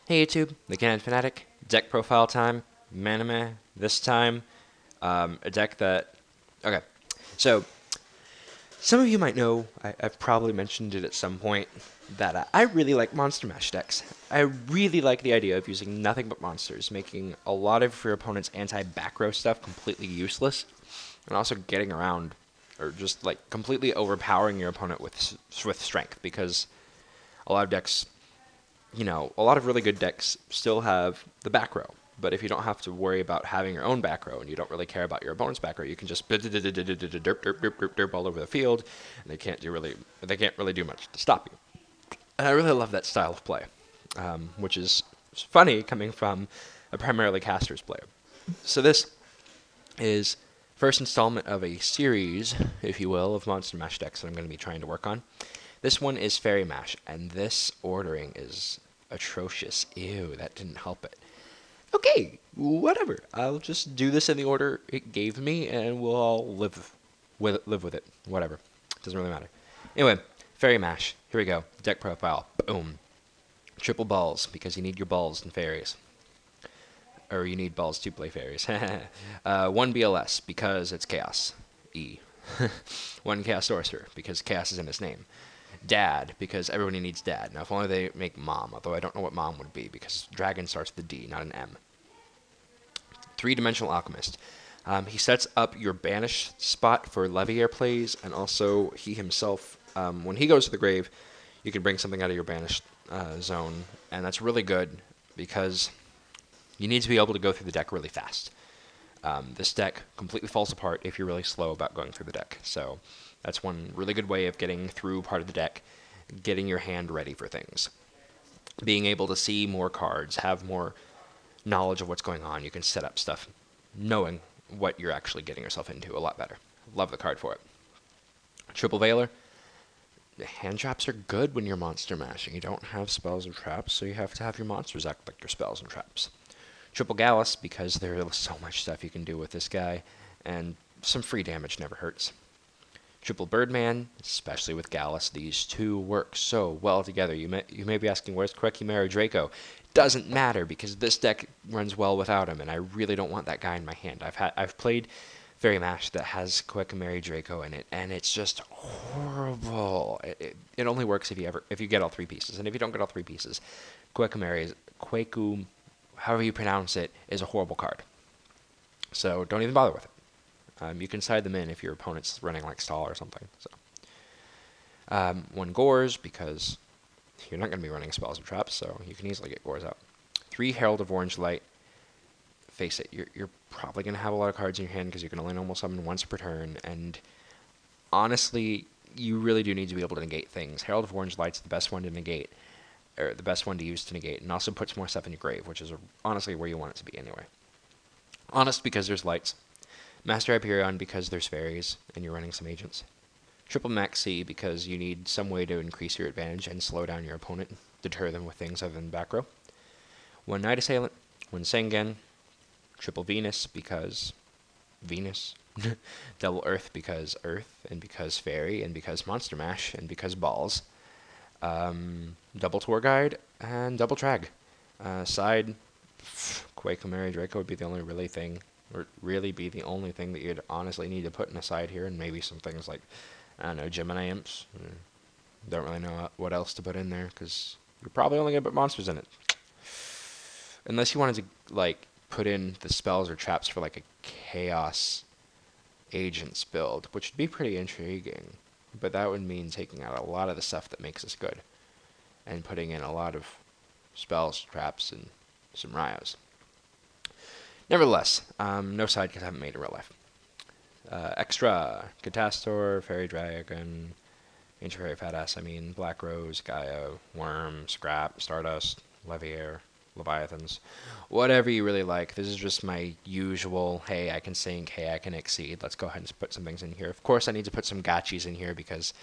Hey YouTube, the Canon Fanatic, deck profile time, Maname, this time, a deck that, okay, so some of you might know, I've probably mentioned it at some point, that I really like Monster Mash decks. I really like the idea of using nothing but monsters, making a lot of your opponent's anti-back row stuff completely useless, and also getting around, or just like completely overpowering your opponent with strength, because a lot of decks a lot of really good decks still have the back row. But if you don't have to worry about having your own back row and you don't really care about your opponent's back row, you can just derp derp all over the field, and they can't really do much to stop you. And I really love that style of play, which is funny coming from a primarily casters player. So this is first installment of a series, if you will, of Monster Mash decks that I'm going to be trying to work on. This one is Fairy Mash, and this ordering is atrocious. Ew, that didn't help it. Okay, whatever. I'll just do this in the order it gave me, and we'll all live with it. Whatever. Doesn't really matter. Anyway, Fairy Mash. Here we go. Deck profile. Boom. Triple balls, because you need your balls and fairies. Or you need balls to play fairies. One BLS, because it's Chaos. E. One Chaos Sorcerer, because Chaos is in its name. Dad, because everybody needs dad. Now, if only they make mom, although I don't know what mom would be, because dragon starts with a D, not an M. Three-dimensional alchemist. He sets up your banished spot for Leviair plays, and also he himself, when he goes to the grave, you can bring something out of your banished zone, and that's really good because you need to be able to go through the deck really fast. This deck completely falls apart if you're really slow about going through the deck. So that's one really good way of getting through part of the deck, getting your hand ready for things. Being able to see more cards, have more knowledge of what's going on. You can set up stuff knowing what you're actually getting yourself into a lot better. Love the card for it. Triple Veiler. The hand traps are good when you're monster mashing. You don't have spells and traps, so you have to have your monsters act like your spells and traps. Triple Gallus, because there's so much stuff you can do with this guy, and some free damage never hurts. Triple Birdman, especially with Gallus, these two work so well together. You may be asking, where's Quekimera Draco? Doesn't matter, because this deck runs well without him, and I really don't want that guy in my hand. I've played Fairy Mash that has Quekimera Draco in it, and it's just horrible. It only works if you get all three pieces, and if you don't get all three pieces, Queku, however you pronounce it, is a horrible card. So don't even bother with it. You can side them in if your opponent's running like Stall or something. So, one Gores, because you're not going to be running spells and traps, so you can easily get Gores out. 3 Herald of Orange Light. Face it, you're probably going to have a lot of cards in your hand because you can only normal summon once per turn, and honestly, you really do need to be able to negate things. Herald of Orange Light's the best one to negate, or the best one to use to negate, and also puts more stuff in your grave, which is honestly where you want it to be anyway. Honest, because there's lights. Master Hyperion, because there's fairies, and you're running some agents. Triple Maxi, because you need some way to increase your advantage and slow down your opponent, deter them with things other than back row. One Night Assailant, one Sengen. Triple Venus, because Venus. Double Earth, because Earth, and because Fairy, and because Monster Mash, and because Balls. Double Tour Guide, and Double Trag. Side, Quekimera Draco would be the only really be the only thing that you'd honestly need to put in a side here, and maybe some things like, I don't know, Gemini Imps. Don't really know what else to put in there, because you're probably only going to put monsters in it. Unless you wanted to, like, put in the spells or traps for, like, a Chaos Agents build, which would be pretty intriguing. But that would mean taking out a lot of the stuff that makes us good, and putting in a lot of spells, traps, and some Ryos. Nevertheless, no side because I haven't made in real life. Extra, Catastor, Fairy Dragon, Ancient Fairy Fat Black Rose, Gaia, Worm, Scrap, Stardust, Leviair, Leviathans. Whatever you really like. This is just my usual, hey, I can sink, hey, I can exceed. Let's go ahead and put some things in here. Of course, I need to put some gotchis in here because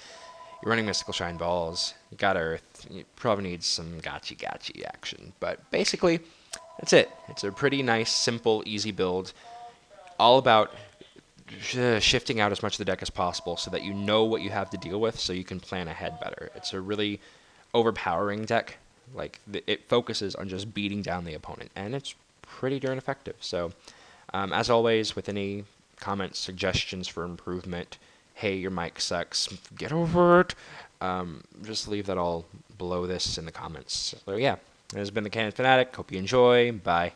you're running Mystical Shrine Balls, you got Earth, you probably need some gotchi action. But basically, that's it. It's a pretty nice, simple, easy build. All about shifting out as much of the deck as possible so that you know what you have to deal with so you can plan ahead better. It's a really overpowering deck, Like it focuses on just beating down the opponent, and it's pretty darn effective. So, as always, with any comments, suggestions for improvement, hey, your mic sucks, get over it. Just leave that all below this in the comments. So yeah, this has been the Canon Fanatic. Hope you enjoy. Bye.